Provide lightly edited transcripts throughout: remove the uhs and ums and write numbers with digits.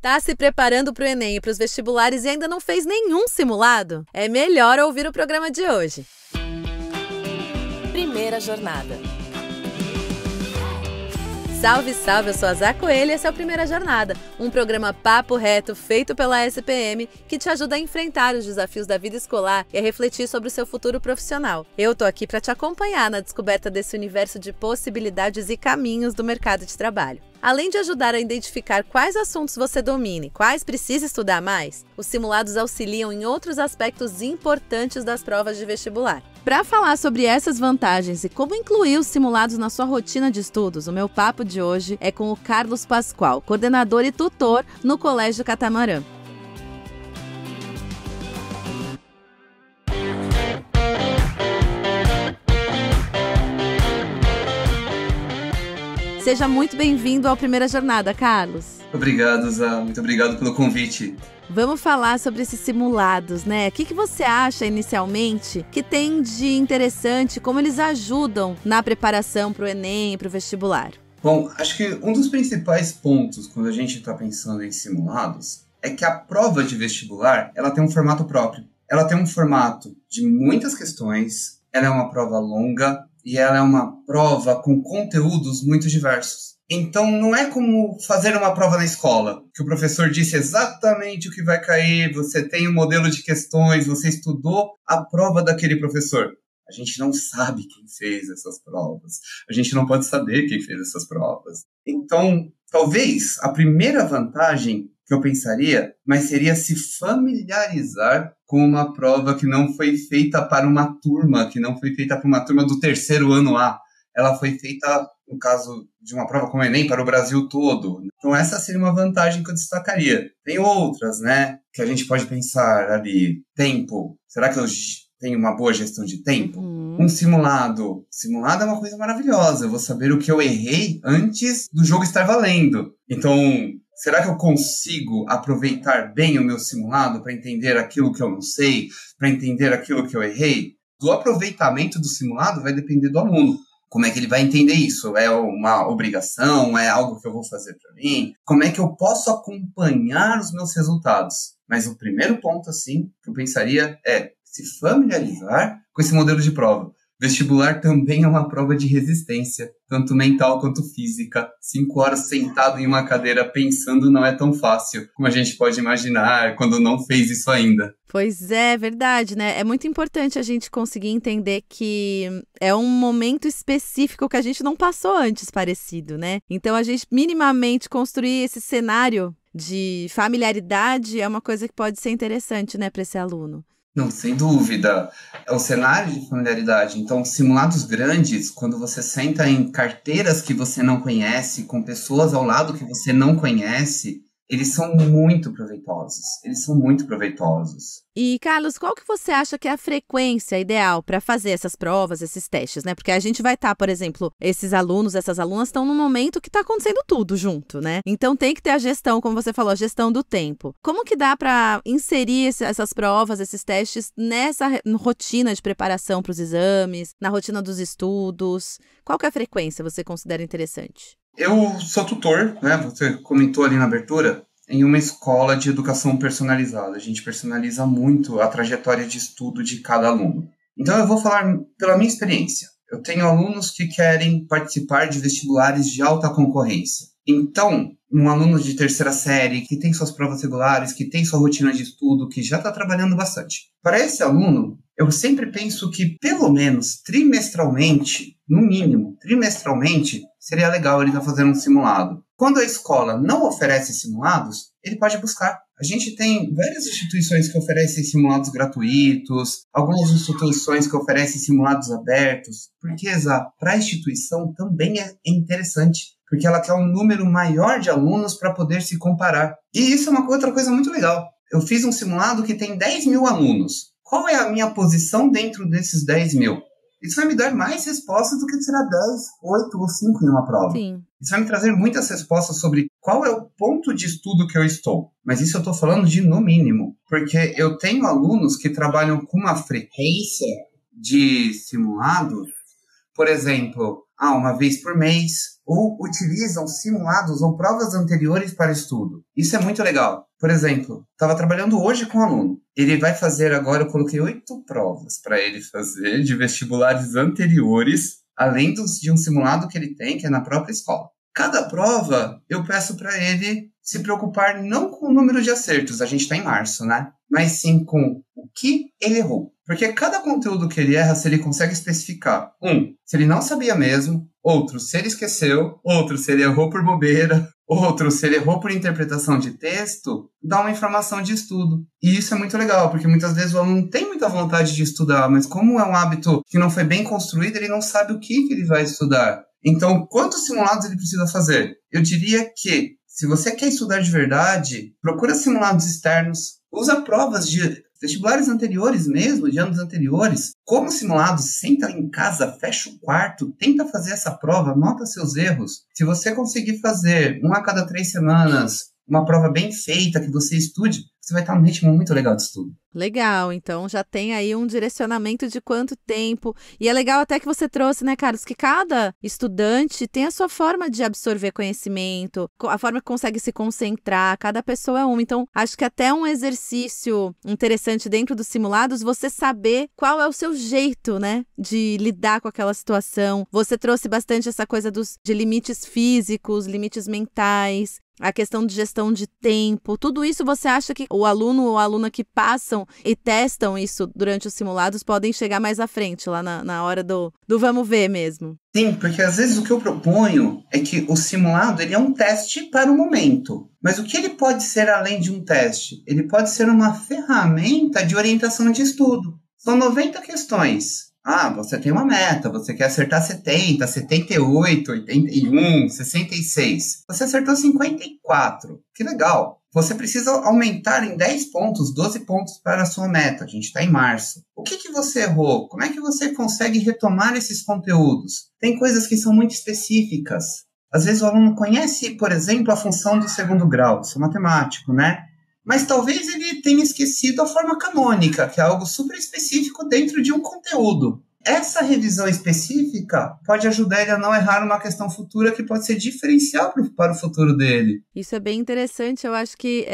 Tá se preparando para o Enem e para os vestibulares e ainda não fez nenhum simulado? É melhor ouvir o programa de hoje. Primeira jornada. Salve, salve, eu sou a Zá Coelho e esse é o Primeira Jornada, um programa papo reto feito pela SPM que te ajuda a enfrentar os desafios da vida escolar e a refletir sobre o seu futuro profissional. Eu tô aqui para te acompanhar na descoberta desse universo de possibilidades e caminhos do mercado de trabalho. Além de ajudar a identificar quais assuntos você domina e quais precisa estudar mais, os simulados auxiliam em outros aspectos importantes das provas de vestibular. Para falar sobre essas vantagens e como incluir os simulados na sua rotina de estudos, o meu papo de hoje é com o Carlos Pascoal, coordenador e tutor no Colégio Catamarã. Seja muito bem-vindo ao Primeira Jornada, Carlos. Obrigado, Zá. Muito obrigado pelo convite. Vamos falar sobre esses simulados, né? O que você acha, inicialmente, que tem de interessante, como eles ajudam na preparação para o Enem e para o vestibular? Bom, acho que um dos principais pontos quando a gente está pensando em simulados é que a prova de vestibular, ela tem um formato próprio. Ela tem um formato de muitas questões, ela é uma prova longa e ela é uma prova com conteúdos muito diversos. Então, não é como fazer uma prova na escola, que o professor disse exatamente o que vai cair, você tem um modelo de questões, você estudou a prova daquele professor. A gente não sabe quem fez essas provas. A gente não pode saber quem fez essas provas. Então, talvez a primeira vantagem que eu pensaria, mas seria se familiarizar com uma prova que não foi feita para uma turma, que não foi feita para uma turma do terceiro ano A. Ela foi feita, no caso de uma prova como o Enem, para o Brasil todo. Então essa seria uma vantagem que eu destacaria. Tem outras, né, que a gente pode pensar ali. Tempo. Será que eu tenho uma boa gestão de tempo? Um simulado. Simulado é uma coisa maravilhosa. Eu vou saber o que eu errei antes do jogo estar valendo. Então, será que eu consigo aproveitar bem o meu simulado para entender aquilo que eu não sei, para entender aquilo que eu errei? Do aproveitamento do simulado vai depender do aluno. Como é que ele vai entender isso? É uma obrigação? É algo que eu vou fazer para mim? Como é que eu posso acompanhar os meus resultados? Mas o primeiro ponto, assim, que eu pensaria é se familiarizar com esse modelo de prova. Vestibular também é uma prova de resistência, tanto mental quanto física. 5 horas sentado em uma cadeira pensando não é tão fácil como a gente pode imaginar quando não fez isso ainda. Pois é, verdade, né? É muito importante a gente conseguir entender que é um momento específico que a gente não passou antes parecido, né? Então a gente minimamente construir esse cenário de familiaridade é uma coisa que pode ser interessante, né, para esse aluno. Não, sem dúvida. É um cenário de familiaridade. Então, simulados grandes, quando você senta em carteiras que você não conhece, com pessoas ao lado que você não conhece, eles são muito proveitosos. Eles são muito proveitosos. E, Carlos, qual que você acha que é a frequência ideal para fazer essas provas, esses testes, né? Porque a gente vai estar, por exemplo, esses alunos, essas alunas estão num momento que está acontecendo tudo junto, né? Então tem que ter a gestão, como você falou, a gestão do tempo. Como que dá para inserir essas provas, esses testes nessa rotina de preparação para os exames, na rotina dos estudos? Qual que é a frequência você considera interessante? Eu sou tutor, né? Você comentou ali na abertura, em uma escola de educação personalizada. A gente personaliza muito a trajetória de estudo de cada aluno. Então eu vou falar pela minha experiência. Eu tenho alunos que querem participar de vestibulares de alta concorrência. Então, um aluno de terceira série, que tem suas provas regulares, que tem sua rotina de estudo, que já está trabalhando bastante. Para esse aluno, eu sempre penso que, pelo menos trimestralmente, no mínimo, trimestralmente, seria legal ele estar fazendo um simulado. Quando a escola não oferece simulados, ele pode buscar. A gente tem várias instituições que oferecem simulados gratuitos, algumas instituições que oferecem simulados abertos, porque para a instituição também é interessante, porque ela quer um número maior de alunos para poder se comparar. E isso é uma outra coisa muito legal. Eu fiz um simulado que tem 10 mil alunos. Qual é a minha posição dentro desses 10 mil? Isso vai me dar mais respostas do que será 10, 8 ou 5 em uma prova. Sim. Isso vai me trazer muitas respostas sobre qual é o ponto de estudo que eu estou. Mas isso eu estou falando de no mínimo. Porque eu tenho alunos que trabalham com uma frequência de simulados por exemplo, uma vez por mês, ou utilizam simulados ou provas anteriores para estudo. Isso é muito legal. Por exemplo, estava trabalhando hoje com um aluno. Ele vai fazer agora, eu coloquei 8 provas para ele fazer de vestibulares anteriores, além de um simulado que ele tem, que é na própria escola. Cada prova, eu peço para ele se preocupar não com o número de acertos, a gente está em março, né? Mas sim com o que ele errou. Porque cada conteúdo que ele erra, se ele consegue especificar, se ele não sabia mesmo, outro, se ele esqueceu, outro, se ele errou por bobeira, outro, se ele errou por interpretação de texto, dá uma informação de estudo. E isso é muito legal, porque muitas vezes o aluno tem muita vontade de estudar, mas como é um hábito que não foi bem construído, ele não sabe o que ele vai estudar. Então, quantos simulados ele precisa fazer? Eu diria que, se você quer estudar de verdade, procura simulados externos, usa provas de vestibulares anteriores mesmo, de anos anteriores, como simulados, senta em casa, fecha o quarto, tenta fazer essa prova, anota seus erros. Se você conseguir fazer 1 a cada 3 semanas, uma prova bem feita, que você estude, você vai estar num ritmo muito legal de estudo. Legal, então já tem aí um direcionamento de quanto tempo. E é legal até que você trouxe, né, Carlos, que cada estudante tem a sua forma de absorver conhecimento, a forma que consegue se concentrar, cada pessoa é uma. Então, acho que até um exercício interessante dentro dos simulados, você saber qual é o seu jeito, né, de lidar com aquela situação. Você trouxe bastante essa coisa de limites físicos, limites mentais, a questão de gestão de tempo, tudo isso você acha que o aluno ou a aluna que passam e testam isso durante os simulados podem chegar mais à frente, lá na hora do vamos ver mesmo? Sim, porque às vezes o que eu proponho é que o simulado ele é um teste para o momento. Mas o que ele pode ser além de um teste? Ele pode ser uma ferramenta de orientação de estudo. São 90 questões. Você tem uma meta, você quer acertar 70, 78, 81, 66. Você acertou 54. Que legal. Você precisa aumentar em 10 pontos, 12 pontos para a sua meta. A gente está em março. O que você errou? Como é que você consegue retomar esses conteúdos? Tem coisas que são muito específicas. Às vezes o aluno conhece, por exemplo, a função do segundo grau. Sou matemático, né? Mas talvez ele tenha esquecido a forma canônica, que é algo super específico dentro de um conteúdo. Essa revisão específica pode ajudar ele a não errar uma questão futura que pode ser diferencial para o futuro dele. Isso é bem interessante. Eu acho que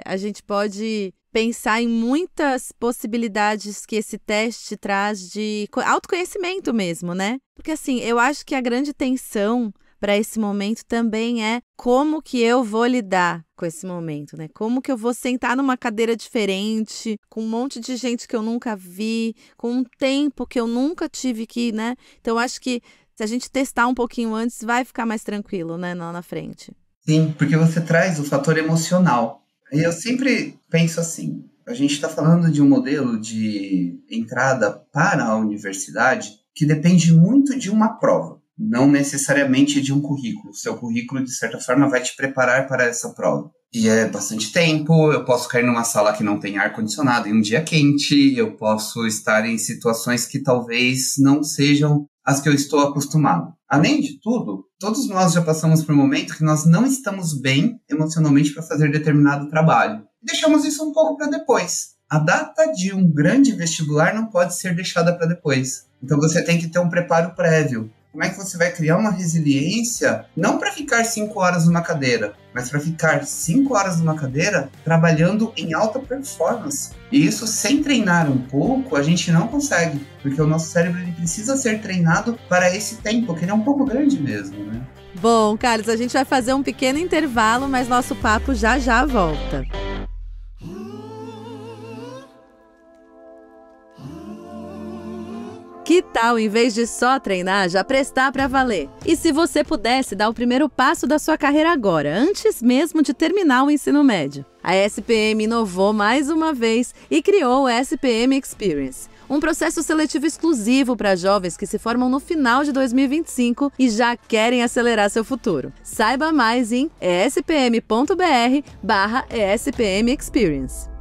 a gente pode pensar em muitas possibilidades que esse teste traz de autoconhecimento mesmo, né? Porque assim, eu acho que a grande tensão para esse momento também é como que eu vou lidar com esse momento, né? Como que eu vou sentar numa cadeira diferente, com um monte de gente que eu nunca vi, com um tempo que eu nunca tive que, né? Então, acho que se a gente testar um pouquinho antes, vai ficar mais tranquilo, né? Lá na frente. Sim, porque você traz o fator emocional. E eu sempre penso assim, a gente está falando de um modelo de entrada para a universidade que depende muito de uma prova. Não necessariamente de um currículo. O seu currículo, de certa forma, vai te preparar para essa prova. E é bastante tempo, eu posso cair numa sala que não tem ar-condicionado em um dia quente, eu posso estar em situações que talvez não sejam as que eu estou acostumado. Além de tudo, todos nós já passamos por um momento que nós não estamos bem emocionalmente para fazer determinado trabalho. E deixamos isso um pouco para depois. A data de um grande vestibular não pode ser deixada para depois. Então você tem que ter um preparo prévio. Como é que você vai criar uma resiliência, não para ficar 5 horas numa cadeira, mas para ficar 5 horas numa cadeira trabalhando em alta performance. E isso, sem treinar um pouco, a gente não consegue, porque o nosso cérebro ele precisa ser treinado para esse tempo, que ele é um pouco grande mesmo, né? Bom, Carlos, a gente vai fazer um pequeno intervalo, mas nosso papo já volta. Que tal, em vez de só treinar, já prestar para valer? E se você pudesse dar o primeiro passo da sua carreira agora, antes mesmo de terminar o ensino médio? A SPM inovou mais uma vez e criou o SPM Experience, um processo seletivo exclusivo para jovens que se formam no final de 2025 e já querem acelerar seu futuro. Saiba mais em espm.br/ESPM Experience.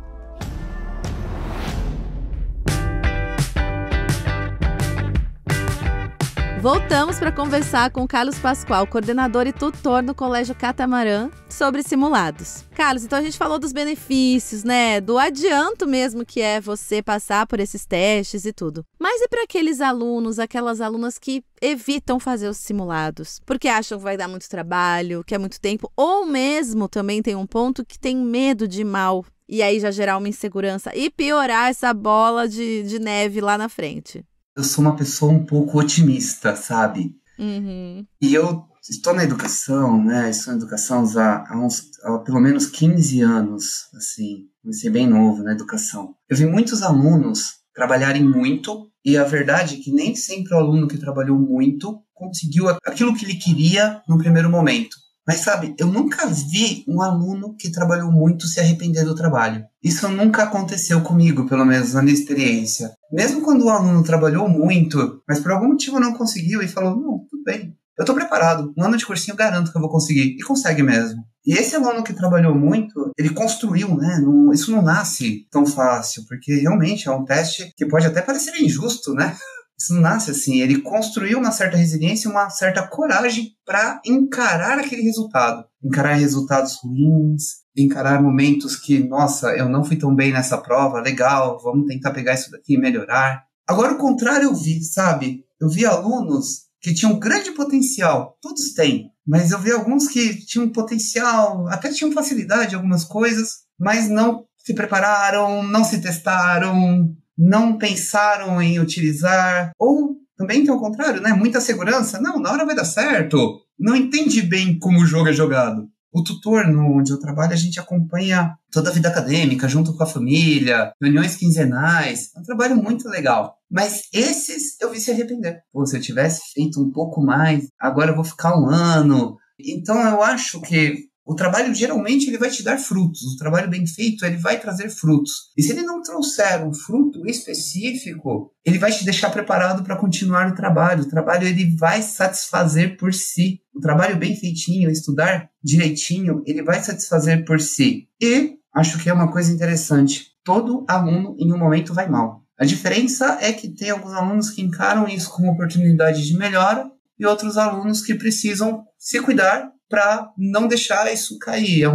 Voltamos para conversar com o Carlos Pascoal, coordenador e tutor no Colégio Catamarã, sobre simulados. Carlos, então a gente falou dos benefícios, né? Do adianto mesmo que é você passar por esses testes e tudo. Mas e para aqueles alunos, aquelas alunas que evitam fazer os simulados? Porque acham que vai dar muito trabalho, que é muito tempo, ou mesmo também tem um ponto que tem medo de ir mal e aí já gerar uma insegurança e piorar essa bola de neve lá na frente. Eu sou uma pessoa um pouco otimista, sabe? Uhum. E eu estou na educação, né? Estou na educação há pelo menos 15 anos, assim. Comecei bem novo na educação. Eu vi muitos alunos trabalharem muito e a verdade é que nem sempre o aluno que trabalhou muito conseguiu aquilo que ele queria no primeiro momento. Mas, sabe, eu nunca vi um aluno que trabalhou muito se arrepender do trabalho. Isso nunca aconteceu comigo, pelo menos na minha experiência. Mesmo quando o aluno trabalhou muito, mas por algum motivo não conseguiu e falou, não, tudo bem, eu tô preparado, um ano de cursinho eu garanto que eu vou conseguir. E consegue mesmo. E esse aluno que trabalhou muito, ele construiu, né? Isso não nasce tão fácil, porque realmente é um teste que pode até parecer injusto, né? Isso não nasce assim, ele construiu uma certa resiliência, uma certa coragem para encarar aquele resultado. Encarar resultados ruins, encarar momentos que, nossa, eu não fui tão bem nessa prova, legal, vamos tentar pegar isso daqui e melhorar. Agora o contrário eu vi, sabe? Eu vi alunos que tinham grande potencial, todos têm, mas eu vi alguns que tinham potencial, até tinham facilidade em algumas coisas, mas não se prepararam, não se testaram, não pensaram em utilizar, ou também tem o contrário, né? Muita segurança, não, na hora vai dar certo, não entende bem como o jogo é jogado. O tutor, onde eu trabalho, a gente acompanha toda a vida acadêmica, junto com a família, reuniões quinzenais, é um trabalho muito legal. Mas esses eu vi se arrepender. Pô, se eu tivesse feito um pouco mais, agora eu vou ficar um ano. Então eu acho que o trabalho, geralmente, ele vai te dar frutos. O trabalho bem feito, ele vai trazer frutos. E se ele não trouxer um fruto específico, ele vai te deixar preparado para continuar o trabalho. O trabalho, ele vai satisfazer por si. O trabalho bem feitinho, estudar direitinho, ele vai satisfazer por si. E acho que é uma coisa interessante. Todo aluno, em um momento, vai mal. A diferença é que tem alguns alunos que encaram isso como oportunidade de melhora e outros alunos que precisam se cuidar para não deixar isso cair.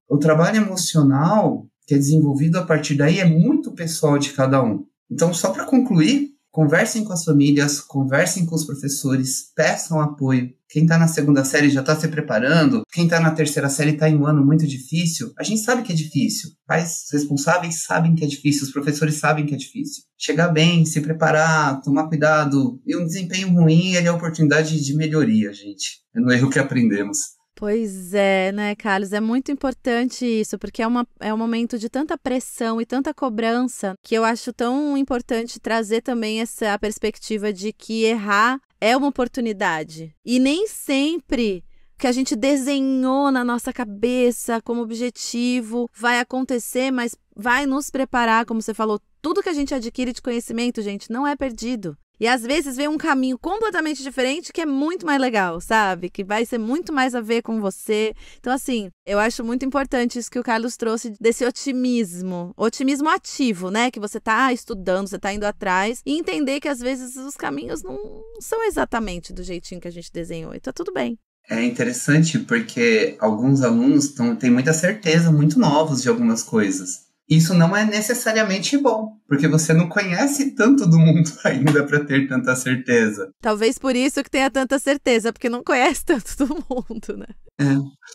O trabalho emocional que é desenvolvido a partir daí é muito pessoal de cada um. Então, só para concluir, conversem com as famílias, conversem com os professores, peçam apoio. Quem está na segunda série já está se preparando, quem está na terceira série está em um ano muito difícil. A gente sabe que é difícil, pais responsáveis sabem que é difícil, os professores sabem que é difícil. Chegar bem, se preparar, tomar cuidado. E um desempenho ruim, ele é oportunidade de melhoria, gente. É no erro que aprendemos. Pois é, né, Carlos? É muito importante isso, porque é um momento de tanta pressão e tanta cobrança que eu acho tão importante trazer também essa perspectiva de que errar é uma oportunidade. E nem sempre que a gente desenhou na nossa cabeça como objetivo vai acontecer, mas vai nos preparar, como você falou. Tudo que a gente adquire de conhecimento, gente, não é perdido. E às vezes vem um caminho completamente diferente que é muito mais legal, sabe? Que vai ser muito mais a ver com você. Então, assim, eu acho muito importante isso que o Carlos trouxe desse otimismo. Otimismo ativo, né? Que você tá estudando, você tá indo atrás. E entender que às vezes os caminhos não são exatamente do jeitinho que a gente desenhou. E tá tudo bem. É interessante porque alguns alunos têm muita certeza, muito novos de algumas coisas. Isso não é necessariamente bom, porque você não conhece tanto do mundo ainda para ter tanta certeza. Talvez por isso que tenha tanta certeza, porque não conhece tanto do mundo, né?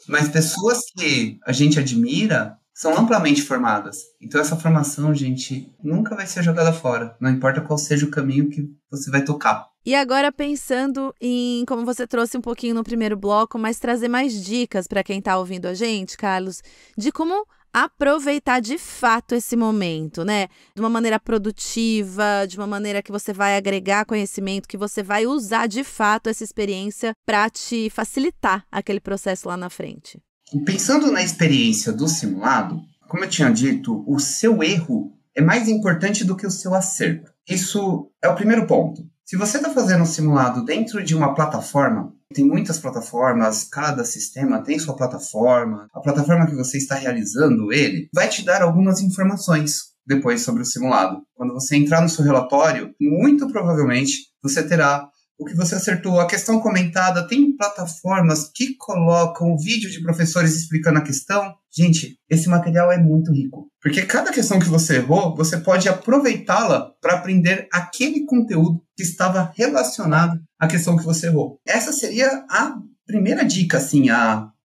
Mas pessoas que a gente admira são amplamente formadas. Então essa formação, gente, nunca vai ser jogada fora. Não importa qual seja o caminho que você vai tocar. E agora pensando em, como você trouxe um pouquinho no primeiro bloco, mas trazer mais dicas para quem está ouvindo a gente, Carlos, de como aproveitar de fato esse momento, né? De uma maneira produtiva, de uma maneira que você vai agregar conhecimento, que você vai usar de fato essa experiência para te facilitar aquele processo lá na frente. Pensando na experiência do simulado, como eu tinha dito, o seu erro é mais importante do que o seu acerto. Isso é o primeiro ponto. Se você está fazendo um simulado dentro de uma plataforma, tem muitas plataformas, cada sistema tem sua plataforma, a plataforma que você está realizando ele vai te dar algumas informações depois sobre o simulado. Quando você entrar no seu relatório, muito provavelmente você terá o que você acertou, a questão comentada. Tem plataformas que colocam vídeo de professores explicando a questão. Gente, esse material é muito rico, porque cada questão que você errou, você pode aproveitá-la para aprender aquele conteúdo que estava relacionado à questão que você errou. Essa seria a primeira dica, assim,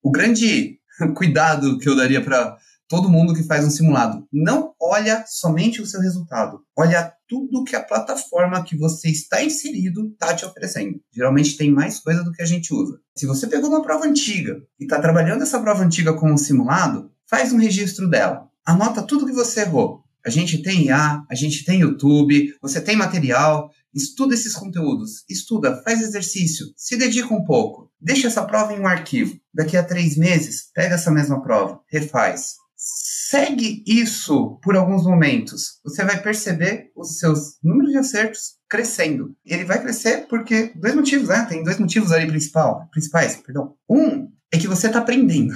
o grande cuidado que eu daria para todo mundo que faz um simulado. Não olha somente o seu resultado. Olha tudo que a plataforma que você está inserido está te oferecendo. Geralmente tem mais coisa do que a gente usa. Se você pegou uma prova antiga e está trabalhando essa prova antiga como um simulado, faz um registro dela. Anota tudo que você errou. A gente tem IA, a gente tem YouTube, você tem material. Estuda esses conteúdos. Estuda, faz exercício, se dedica um pouco. Deixa essa prova em um arquivo. Daqui a 3 meses, pega essa mesma prova, refaz. Segue isso por alguns momentos. Você vai perceber os seus números de acertos crescendo. Ele vai crescer porque 2 motivos, né? Tem 2 motivos ali principais. Um é que você está aprendendo.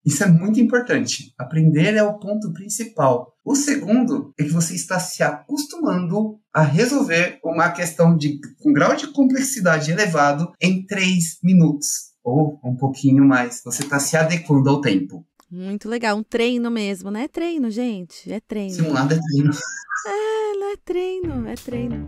Isso é muito importante. Aprender é o ponto principal. O segundo é que você está se acostumando a resolver uma questão com grau de complexidade elevado em 3 minutos. Ou um pouquinho mais. Você está se adequando ao tempo. Muito legal, um treino mesmo, né? É treino, gente, é treino. Simulado é treino. Não é treino, é treino.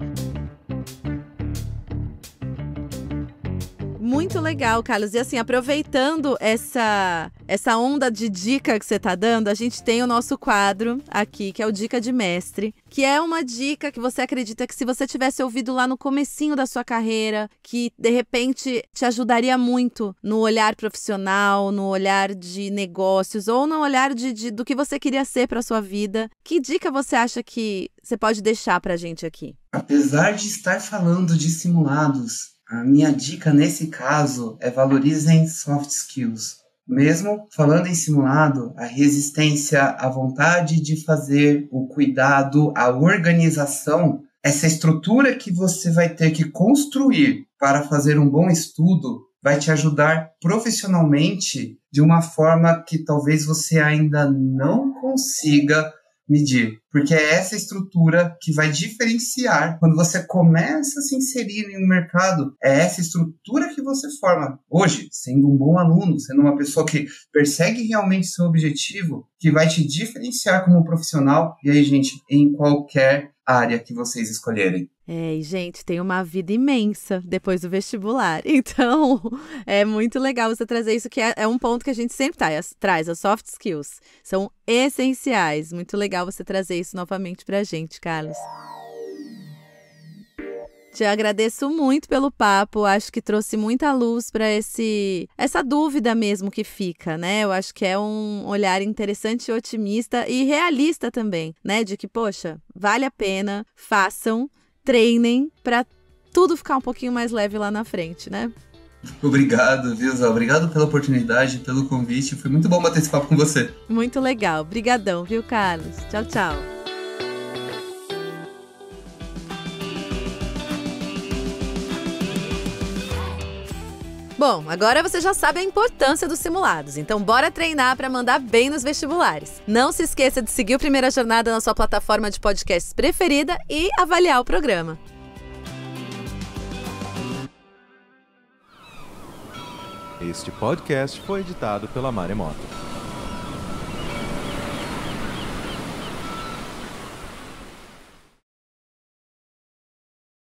Muito legal, Carlos. E assim, aproveitando essa onda de dica que você tá dando, a gente tem o nosso quadro aqui, que é o Dica de Mestre, que é uma dica que você acredita que se você tivesse ouvido lá no comecinho da sua carreira, que de repente te ajudaria muito no olhar profissional, no olhar de negócios ou no olhar do que você queria ser para sua vida. Que dica você acha que você pode deixar pra gente aqui? Apesar de estar falando de simulados, a minha dica nesse caso é valorizem soft skills. Mesmo falando em simulado, a resistência, a vontade de fazer, o cuidado, a organização, essa estrutura que você vai ter que construir para fazer um bom estudo vai te ajudar profissionalmente de uma forma que talvez você ainda não consiga medir, porque é essa estrutura que vai diferenciar quando você começa a se inserir em um mercado. É essa estrutura que você forma hoje, sendo um bom aluno, sendo uma pessoa que persegue realmente seu objetivo, que vai te diferenciar como profissional, e aí, gente, em qualquer área que vocês escolherem. E gente, tem uma vida imensa depois do vestibular. Então, é muito legal você trazer isso, que é um ponto que a gente sempre traz. As soft skills são essenciais. Muito legal você trazer isso novamente pra gente, Carlos. Te agradeço muito pelo papo, acho que trouxe muita luz para essa dúvida mesmo que fica, né? Eu acho que é um olhar interessante, otimista e realista também, né? De que, poxa, vale a pena, façam, treinem para tudo ficar um pouquinho mais leve lá na frente, né? Obrigado, viu, Zé? Obrigado pela oportunidade, pelo convite. Foi muito bom bater esse papo com você. Muito legal. Obrigadão, viu, Carlos? Tchau, tchau. Bom, agora você já sabe a importância dos simulados, então bora treinar para mandar bem nos vestibulares. Não se esqueça de seguir o Primeira Jornada na sua plataforma de podcasts preferida e avaliar o programa. Este podcast foi editado pela Maremoto.